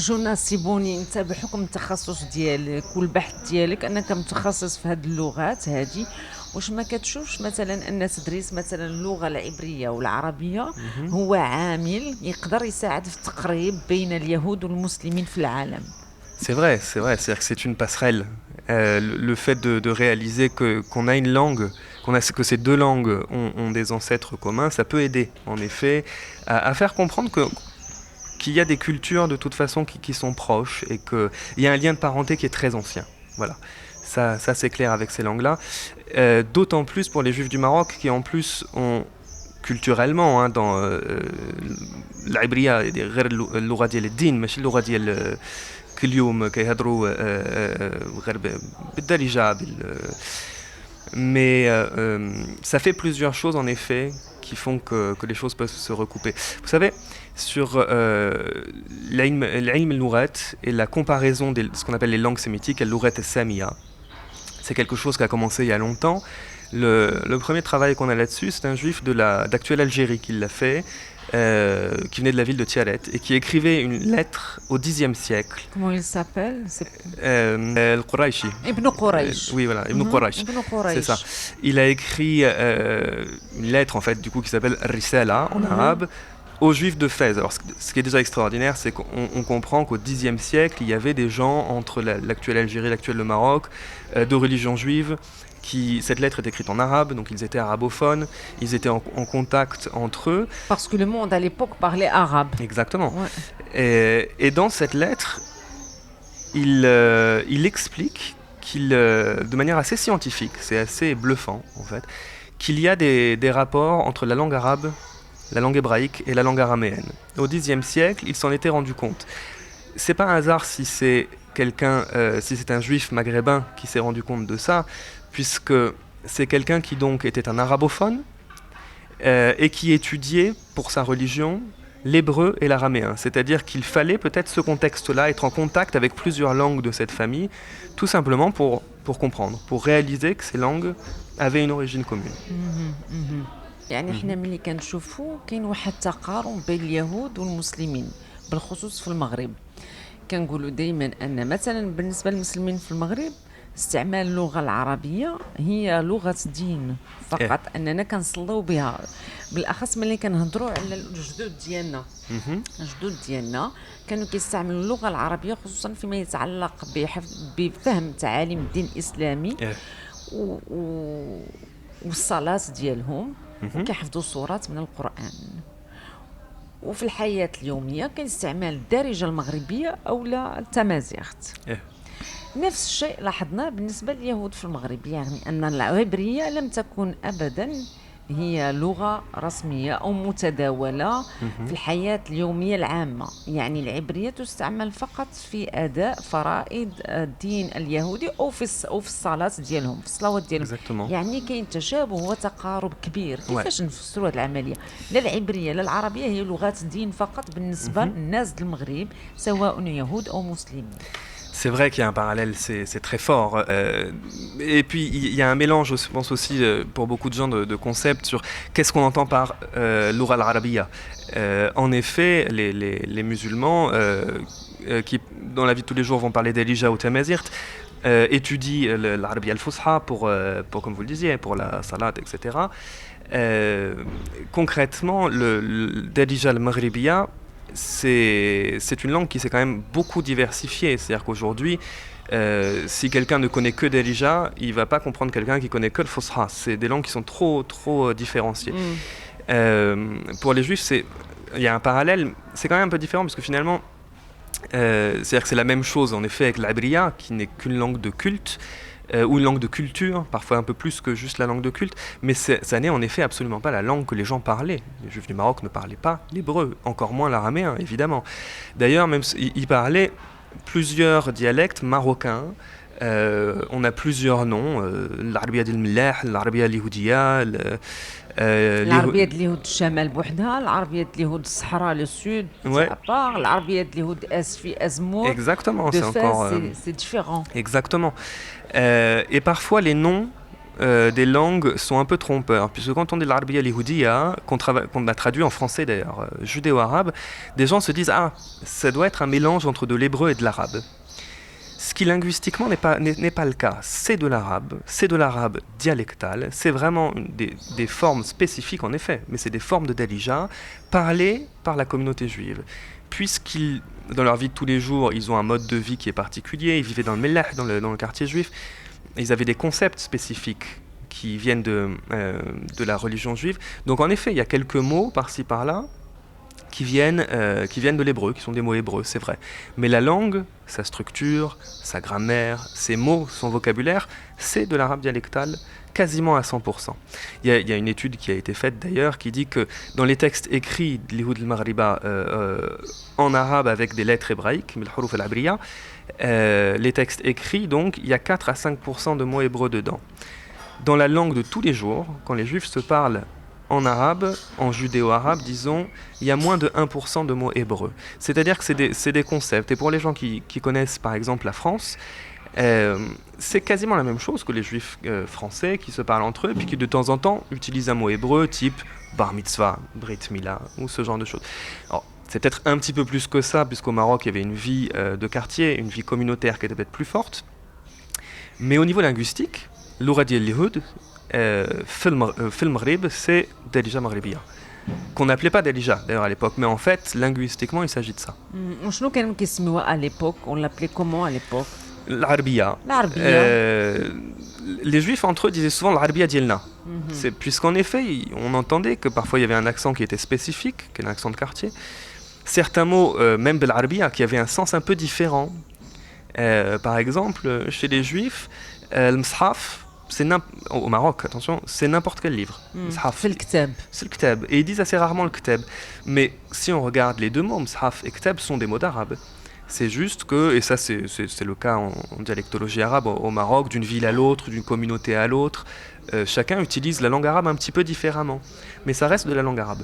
جونا سيبوني انت بحكم التخصص ديالك والبحث ديالك انك متخصص في هذه اللغات هذه، واش ما كتشوفش مثلا ان تدريس مثلا اللغة العبرية والعربية Mhm. هو عامل يقدر يساعد في التقريب بين اليهود والمسلمين في العالم؟ C'est vrai, c'est-à-dire que c'est une passerelle. Le fait de réaliser qu'on a une langue, que ces deux langues ont des ancêtres communs, ça peut aider, en effet, à faire comprendre qu'il y a des cultures de toute façon qui sont proches et qu'il y a un lien de parenté qui est très ancien. Voilà. Ça c'est clair avec ces langues-là. D'autant plus pour les Juifs du Maroc qui en plus ont culturellement dans العبرية غير اللغة ديال الدين ماشي اللغة ديال كل يوم كيهضروا غير بالدارجة mais ça fait plusieurs choses en effet qui font que les choses peuvent se recouper. Vous savez, sur l'ilm al-lughat et la comparaison de ce qu'on appelle les langues sémitiques, al-lughat al-samia, c'est quelque chose qui a commencé il y a longtemps. Le premier travail qu'on a là-dessus, c'est un juif d'actuelle Algérie qui l'a fait, qui venait de la ville de Tiaret et qui écrivait une lettre au Xe siècle. Comment il s'appelle? Al-Qurayshi. Ibn Quraysh. Oui, voilà, Ibn Quraysh. Ibn Quraysh. C'est ça. Il a écrit une lettre en fait, du coup, qui s'appelle Risala en arabe, aux Juifs de Fès. Alors, ce qui est déjà extraordinaire, c'est qu'on comprend qu'au Xe siècle, il y avait des gens entre l'actuelle Algérie et l'actuel Maroc, de religion juive. Cette lettre est écrite en arabe, donc ils étaient arabophones, ils étaient en contact entre eux. Parce que le monde à l'époque parlait arabe. Exactement. Ouais. Et dans cette lettre, il explique de manière assez scientifique, c'est assez bluffant en fait, qu'il y a des rapports entre la langue arabe, la langue hébraïque et la langue araméenne. Au Xe siècle, il s'en était rendu compte. C'est pas un hasard si c'est si c'est un juif maghrébin qui s'est rendu compte de ça, puisque c'est quelqu'un qui donc était un arabophone et qui étudiait pour sa religion l'hébreu et l'araméen. C'est-à-dire qu'il fallait peut-être ce contexte-là, être en contact avec plusieurs langues de cette famille, tout simplement pour comprendre, pour réaliser que ces langues avaient une origine commune. يعني احنا ملي كنشوفوا كاين واحد التقارب بين اليهود والمسلمين بالخصوص في المغرب. كنقولوا دائما ان مثلا بالنسبه للمسلمين في المغرب استعمال اللغه العربيه هي لغه دين فقط، اننا كنصلوا بها، بالاخص ملي كنهضروا على الجدود ديالنا. الجدود ديالنا كانوا كيستعملوا اللغه العربيه خصوصا فيما يتعلق بفهم تعاليم الدين الاسلامي والصلاه ديالهم، وكيحفظوا سورات من القران. وفي الحياة اليومية كان استعمال الدارجة المغربية أو لا التمازيغت. نفس الشيء لاحظناه بالنسبة لليهود في المغرب، يعني أن العبرية لم تكن أبدا هي لغة رسمية أو متداولة في الحياة اليومية العامة. يعني العبرية تستعمل فقط في أداء فرائض الدين اليهودي أو في الصلاة ديالهم، في الصلوات ديالهم. يعني كاين تشابه وتقارب كبير. كيفاش نفسروا هذه العملية؟ لا العبرية لا العربية هي لغات دين فقط بالنسبة للناس المغرب سواء يهود أو مسلمين. C'est vrai qu'il y a un parallèle, c'est très fort. Et puis il y a un mélange, je pense aussi, pour beaucoup de gens de concepts sur qu'est-ce qu'on entend par l'oral arabiya. En effet, les musulmans qui, dans la vie de tous les jours, vont parler d'Elijah ou Tamazirt, étudient l'arabiya al-fusha pour, comme vous le disiez, pour la salat, etc. Concrètement, le d'Elijah al-Maghribiya, c'est une langue qui s'est quand même beaucoup diversifiée. C'est-à-dire qu'aujourd'hui, si quelqu'un ne connaît que Darija, il ne va pas comprendre quelqu'un qui connaît que le Fusha. C'est des langues qui sont trop différenciées. Pour les Juifs, il y a un parallèle. C'est quand même un peu différent parce que finalement, c'est-à-dire que c'est la même chose en effet avec l'Abriya, qui n'est qu'une langue de culte. Ou une langue de culture, parfois un peu plus que juste la langue de culte, mais ça n'est en effet absolument pas la langue que les gens parlaient. Les Juifs du Maroc ne parlaient pas l'hébreu, encore moins l'araméen, évidemment. D'ailleurs, même ils parlaient plusieurs dialectes marocains. On a plusieurs noms, l'Arabia del Millah, l'Arabia l'Yehoudia, العربية اليهود الشمال بوحدها، العربية اليهود الصحراء le sud part, العربية اليهود في أزمور. Exactement, c'est encore c'est différent. Exactement. Et parfois les noms des langues sont un peu trompeurs, puisque quand on dit l'Arabia al-Yahoudia, qu'on a traduit en français d'ailleurs, judéo-arabe, des gens se disent « Ah, ça doit être un mélange entre de l'hébreu et de l'arabe ». Ce qui linguistiquement n'est pas le cas. C'est de l'arabe dialectal, c'est vraiment des formes spécifiques en effet, mais c'est des formes de Dalija parlées par la communauté juive. Puisqu'ils, dans leur vie de tous les jours, ils ont un mode de vie qui est particulier, ils vivaient dans le Mellah, dans le quartier juif, ils avaient des concepts spécifiques qui viennent de la religion juive. Donc en effet, il y a quelques mots par-ci par-là qui viennent de l'hébreu, qui sont des mots hébreux, c'est vrai. Mais la langue, sa structure, sa grammaire, ses mots, son vocabulaire, c'est de l'arabe dialectal quasiment à 100%. Il y a une étude qui a été faite d'ailleurs qui dit que dans les textes écrits de l'Ihoud al-Maghriba en arabe avec des lettres hébraïques, les textes écrits, donc, il y a 4 à 5% de mots hébreux dedans. Dans la langue de tous les jours, quand les juifs se parlent en arabe, en judéo-arabe, disons, il y a moins de 1% de mots hébreux. C'est-à-dire que c'est des concepts. Et pour les gens qui connaissent par exemple la France, c'est quasiment la même chose que les juifs français qui se parlent entre eux, puis qui de temps en temps utilisent un mot hébreu type bar mitzvah, brit mila, ou ce genre de choses. Alors, c'est peut-être un petit peu plus que ça, puisqu'au Maroc, il y avait une vie de quartier, une vie communautaire qui était peut-être plus forte. Mais au niveau linguistique, l'oura diyal Lihud, في المغرب, c'est Dalija Maghribiya. Qu'on n'appelait pas Dalija d'ailleurs à l'époque, mais en fait, linguistiquement, il s'agit de ça. وشنو كانوا كيسميوها à l'époque? On l'appelait comment à l'époque? L'Arabia. Les juifs entre eux disaient souvent l'Arabia dielna. Puisqu'en effet, on entendait que parfois il y avait un accent qui était spécifique, qui est un accent de quartier. Certains mots, même l'Arabia, qui avaient un sens un peu différent. Par exemple, chez les juifs, le mshaf, au Maroc, attention, c'est n'importe quel livre. C'est le ktab. C'est le ktab. Et ils disent assez rarement le ktab. Mais si on regarde les deux mots, mshaf et ktab sont des mots d'arabe. C'est juste que, et ça c'est le cas en dialectologie arabe au Maroc, d'une ville à l'autre, d'une communauté à l'autre, chacun utilise la langue arabe un petit peu différemment. Mais ça reste de la langue arabe.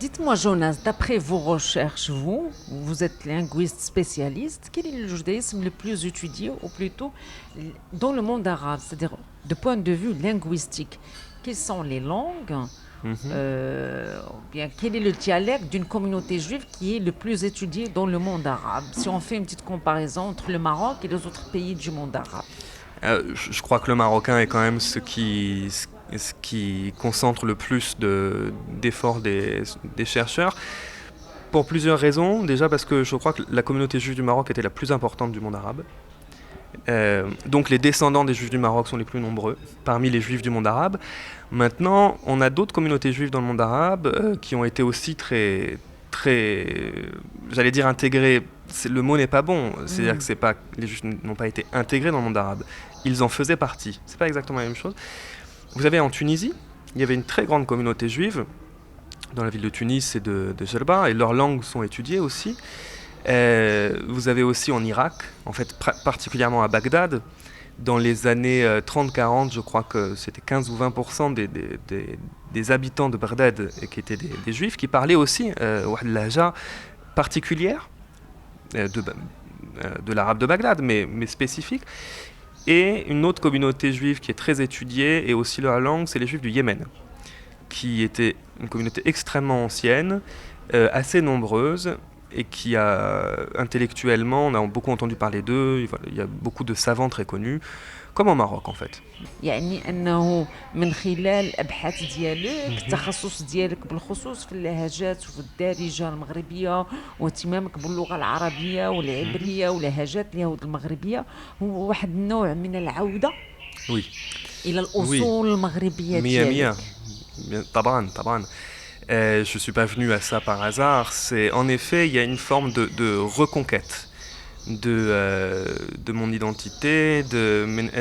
Dites-moi Jonas, d'après vos recherches, vous êtes linguiste spécialiste, quel est le judaïsme le plus étudié, ou plutôt dans le monde arabe, c'est-à-dire de point de vue linguistique? Quelles sont les langues, bien, quel est le dialecte d'une communauté juive qui est le plus étudié dans le monde arabe, si on fait une petite comparaison entre le Maroc et les autres pays du monde arabe? Je crois que le marocain est quand même ce qui concentre le plus d'efforts des chercheurs, pour plusieurs raisons. Déjà parce que je crois que la communauté juive du Maroc était la plus importante du monde arabe. Donc les descendants des juifs du Maroc sont les plus nombreux parmi les juifs du monde arabe. Maintenant, on a d'autres communautés juives dans le monde arabe qui ont été aussi très, j'allais dire intégrées. Le mot n'est pas bon, c'est-à-dire que les juifs n'ont pas été intégrés dans le monde arabe. Ils en faisaient partie. C'est pas exactement la même chose. Vous savez, en Tunisie, il y avait une très grande communauté juive dans la ville de Tunis et de Jerba, et leurs langues sont étudiées aussi. Vous avez aussi en Irak, en fait particulièrement à Bagdad, dans les années 30-40, je crois que c'était 15 ou 20% des habitants de Bagdad qui étaient des juifs, qui parlaient aussi une lahja particulière de l'arabe de Bagdad, mais spécifique. Et une autre communauté juive qui est très étudiée, et aussi leur langue, c'est les juifs du Yémen, qui était une communauté extrêmement ancienne, assez nombreuse, et qui a intellectuellement, on a beaucoup entendu parler d'eux, il y a beaucoup de savants très connus, comme au Maroc en fait. يعني أنه من خلال الأبحاث ديالك التخصص ديالك بالخصوص في اللهجات وفي الدارجة المغربية واهتمامك باللغة العربية والعبرية ولهجات اليهود المغربية هو واحد النوع من العودة إلى الأصول المغربية ديالك. طبعا. Je ne suis pas venu à ça par hasard. En effet, il y a une forme de reconquête de mon identité, mais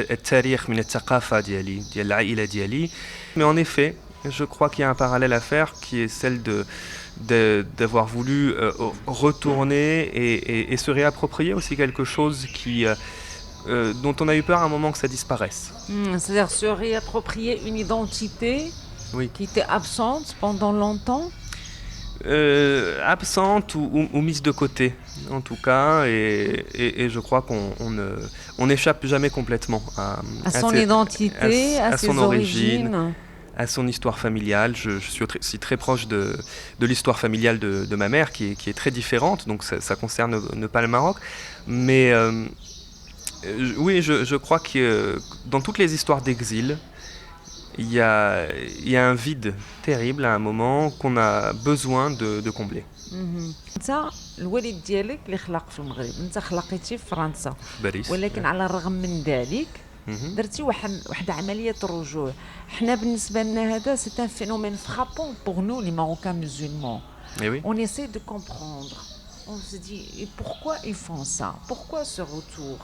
en effet, je crois qu'il y a un parallèle à faire qui est celle d'avoir voulu retourner et se réapproprier aussi quelque chose dont on a eu peur à un moment que ça disparaisse. C'est-à-dire se réapproprier une identité qui était absente pendant longtemps? Absente ou mise de côté. en tout cas, et je crois on n'échappe jamais complètement à son identité, à ses son origines, à son histoire familiale. Je suis aussi très proche de l'histoire familiale de ma mère, qui est très différente, donc ça concerne pas le Maroc. Mais oui, je crois que dans toutes les histoires d'exil, il y a un vide terrible à un moment qu'on a besoin de combler. انت الوالد ديالك اللي خلق في المغرب، انت خلقتي في فرنسا، باريس. ولكن على الرغم من ذلك درتي واحد عمليه الرجوع. حنا بالنسبه لنا هذا سي ان فينومين فرابون بور نو لي ماروكان musulmans. Et oui. On essaie de comprendre. On se dit et pourquoi ils font ça? Pourquoi ce retour?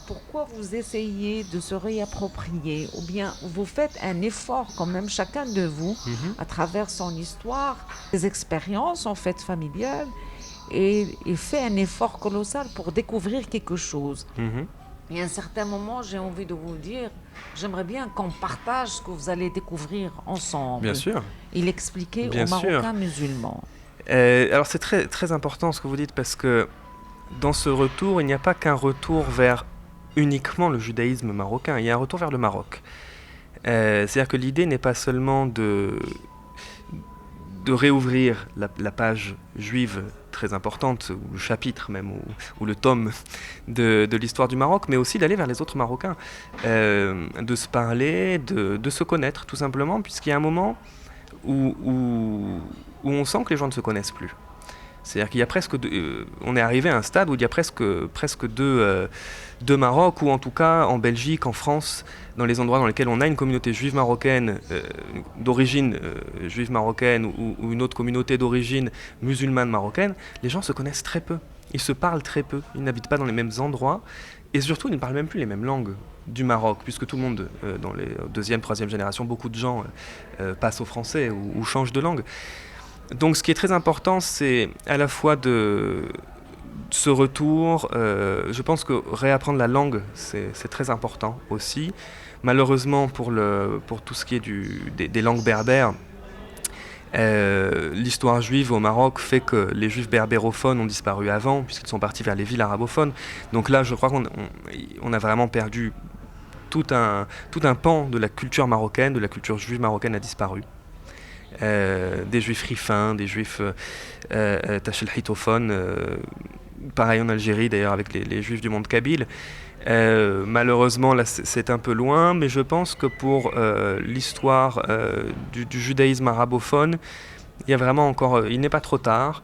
Pourquoi vous essayez de se réapproprier, ou bien vous faites un effort quand même chacun de vous à travers son histoire, ses expériences en fait familiales, et fait un effort colossal pour découvrir quelque chose. Et à un certain moment, j'ai envie de vous dire, j'aimerais bien qu'on partage ce que vous allez découvrir ensemble. Bien sûr. Et l'expliquer Bien aux Marocains musulmans. Alors c'est très, très important ce que vous dites, parce que dans ce retour, il n'y a pas qu'un retour vers uniquement le judaïsme marocain, il y a un retour vers le Maroc. C'est-à-dire que l'idée n'est pas seulement de réouvrir la page juive très importante, ou le chapitre même, ou le tome de l'histoire du Maroc, mais aussi d'aller vers les autres Marocains, de se parler, de se connaître tout simplement, puisqu'il y a un moment où on sent que les gens ne se connaissent plus. C'est-à-dire qu'il y a presque on est arrivé à un stade où il y a presque deux Maroc, ou en tout cas en Belgique, en France, dans les endroits dans lesquels on a une communauté juive marocaine d'origine juive marocaine, ou une autre communauté d'origine musulmane marocaine, les gens se connaissent très peu. Ils se parlent très peu, ils n'habitent pas dans les mêmes endroits, et surtout ils ne parlent même plus les mêmes langues du Maroc, puisque tout le monde, dans les deuxième, troisième génération, beaucoup de gens passent au français ou changent de langue. Donc ce qui est très important, c'est à la fois de ce retour, je pense que réapprendre la langue, c'est très important aussi. Malheureusement, pour tout ce qui est des langues berbères, l'histoire juive au Maroc fait que les juifs berbérophones ont disparu avant, puisqu'ils sont partis vers les villes arabophones. Donc là, je crois qu'on a vraiment perdu tout un pan de la culture marocaine, de la culture juive marocaine a disparu. Des juifs rifins, des juifs tachelhitophones, pareil en Algérie d'ailleurs avec les juifs du monde kabyle. Malheureusement là c'est un peu loin, mais je pense que pour l'histoire du judaïsme arabophone, il y a vraiment encore, il n'est pas trop tard,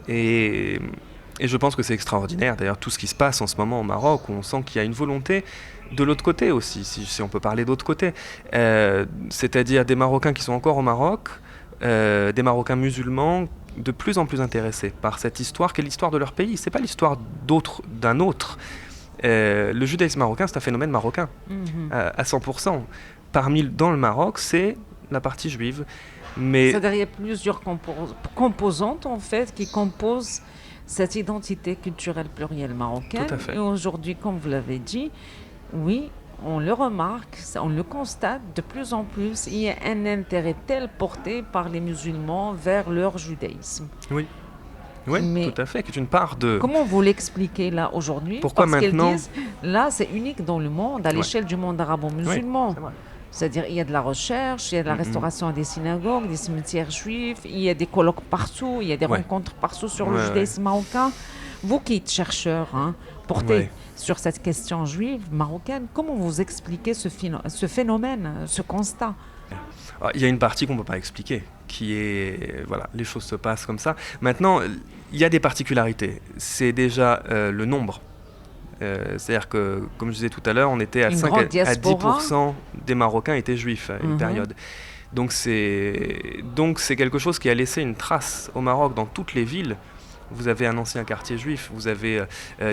et je pense que c'est extraordinaire d'ailleurs tout ce qui se passe en ce moment au Maroc, où on sent qu'il y a une volonté de l'autre côté aussi, si on peut parler d'autre côté, c'est-à-dire des Marocains qui sont encore au Maroc, des Marocains musulmans de plus en plus intéressés par cette histoire qui est l'histoire de leur pays. C'est pas l'histoire d'un autre. Le judaïsme marocain, c'est un phénomène marocain à 100%. Dans le Maroc, c'est la partie juive. Mais c'est-à-dire il y a plusieurs composantes en fait qui composent cette identité culturelle plurielle marocaine. Tout à fait. Et aujourd'hui, comme vous l'avez dit, oui, on le remarque, on le constate de plus en plus, il y a un intérêt tel porté par les musulmans vers leur judaïsme. Oui, mais tout à fait, qui est une part de... Comment vous l'expliquez là aujourd'hui? Pourquoi parce maintenant disent, là c'est unique dans le monde, à l'échelle du monde arabo-musulman. Oui, c'est-à-dire il y a de la recherche, il y a de la restauration des synagogues, des cimetières juifs, il y a des colloques partout, il y a des rencontres partout sur le judaïsme marocain. Vous qui êtes chercheur, portez sur cette question juive marocaine, comment vous expliquez ce phénomène, ce constat? Il y a une partie qu'on ne peut pas expliquer, qui est, voilà, les choses se passent comme ça. Maintenant, il y a des particularités. C'est déjà le nombre. C'est-à-dire que, comme je disais tout à l'heure, on était à 5 à 10% des Marocains étaient juifs à une période. Donc c'est quelque chose qui a laissé une trace au Maroc dans toutes les villes. Vous avez un ancien quartier juif, vous avez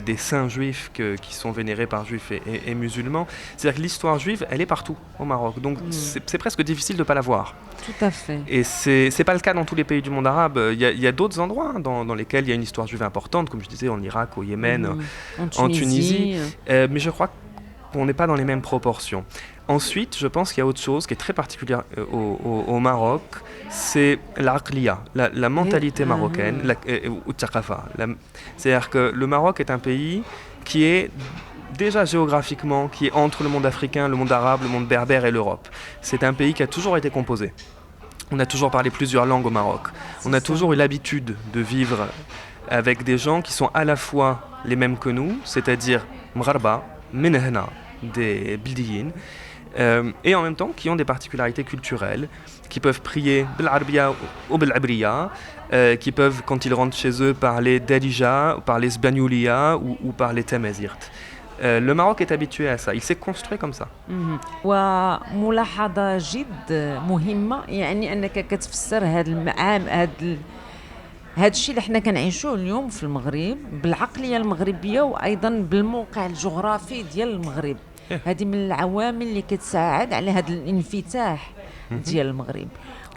des saints juifs qui sont vénérés par juifs et musulmans. C'est-à-dire que l'histoire juive, elle est partout au Maroc. Donc c'est presque difficile de ne pas la voir. Tout à fait. Et c'est pas le cas dans tous les pays du monde arabe. Il y a d'autres endroits dans lesquels il y a une histoire juive importante, comme je disais, en Irak, au Yémen, en Tunisie. Mais je crois qu'on n'est pas dans les mêmes proportions. Ensuite, je pense qu'il y a autre chose qui est très particulière au Maroc, c'est l'aqliya, la mentalité marocaine, ou taqafa. C'est-à-dire que le Maroc est un pays qui est déjà géographiquement, qui est entre le monde africain, le monde arabe, le monde berbère et l'Europe. C'est un pays qui a toujours été composé. On a toujours parlé plusieurs langues au Maroc. On a toujours eu l'habitude de vivre avec des gens qui sont à la fois les mêmes que nous, c'est-à-dire Mgharba, Menehna, des Bildiyin, et en même temps qui ont des particularités culturelles, qui peuvent prier بالعربية ou بالعبرية, qui peuvent, quand ils rentrent chez eux, parler darija, parler sbanyoulia ou parler tamazirt. Le Maroc est habitué à ça, il s'est construit comme ça. وملاحظة جد مهمة يعني أنك كتفسر هذا الشيء اللي حنا كنعيشوه اليوم في المغرب بالعقلية المغربية وأيضا بالموقع الجغرافي ديال المغرب. هذه من العوامل اللي كتساعد على هذا الانفتاح ديال المغرب.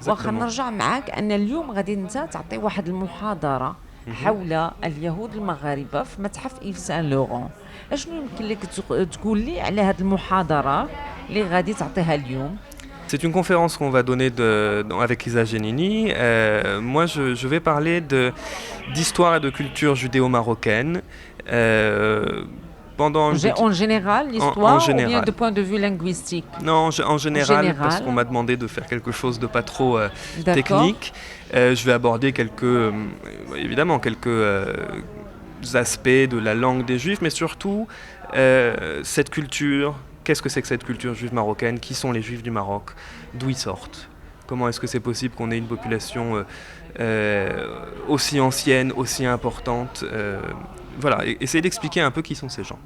واخا نرجع معاك أن اليوم غادي أنت تعطي واحد المحاضرة حول اليهود المغاربة في متحف إيف سان لورون. أشنو يمكن لك تقول لي على هذه المحاضرة اللي غادي تعطيها اليوم؟ C'est une conférence qu'on va donner avec Isa Genini. Moi, je vais parler d'histoire et de culture judéo-marocaine. En général, l'histoire ou bien de point de vue linguistique? Non, en général, parce qu'on m'a demandé de faire quelque chose de pas trop technique. Je vais aborder évidemment quelques aspects de la langue des Juifs, mais surtout cette culture. Qu'est-ce que c'est que cette culture juive marocaine? Qui sont les Juifs du Maroc? D'où ils sortent? Comment est-ce que c'est possible qu'on ait une population aussi ancienne, aussi importante? Voilà, essayer d'expliquer un peu qui sont ces gens.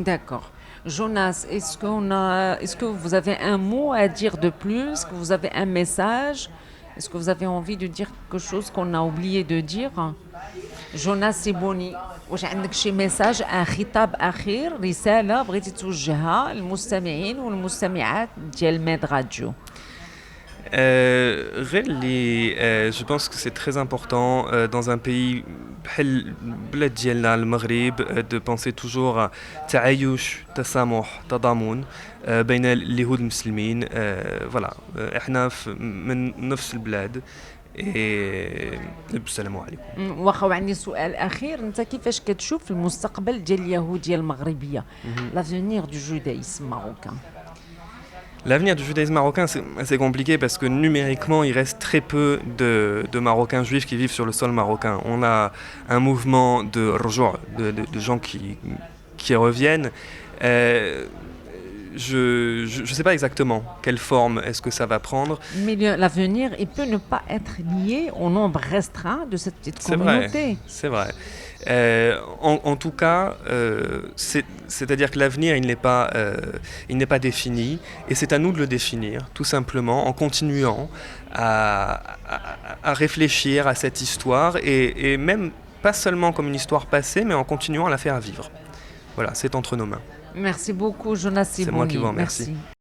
D'accord. Jonas, est-ce que vous avez un mot à dire de plus? Est-ce que vous avez un message? Est-ce que vous avez envie de dire quelque chose qu'on a oublié de dire? جوناس سيبوني، واش عندك شي ميساج، خطاب اخير، رساله بغيتي توجهها للمستمعين والمستمعات ديال ميد راديو؟ Je pense que c'est très important dans un pays بحال البلاد ديالنا المغرب de penser toujours à تعايش، تسامح، تضامن بين اليهود المسلمين. voilà احنا من نفس البلاد. السلام عليكم. واخا وعندي سؤال اخير، انت كيفاش كتشوف المستقبل ديال اليهوديه المغربيه؟ l'avenir du judaïsme marocain? L'avenir du judaïsme marocain, c'est assez compliqué parce que numériquement, il reste très peu de Marocains juifs qui vivent sur le sol marocain. On a un mouvement de gens qui reviennent. Je ne sais pas exactement quelle forme est-ce que ça va prendre. Mais l'avenir, il peut ne pas être lié au nombre restreint de cette petite communauté. C'est vrai. En tout cas, c'est-à-dire que l'avenir, il n'est pas défini, et c'est à nous de le définir, tout simplement, en continuant à réfléchir à cette histoire, et même pas seulement comme une histoire passée, mais en continuant à la faire vivre. Voilà, c'est entre nos mains. Merci beaucoup, Jonas Sibouni. C'est moi qui vous remercie. Merci.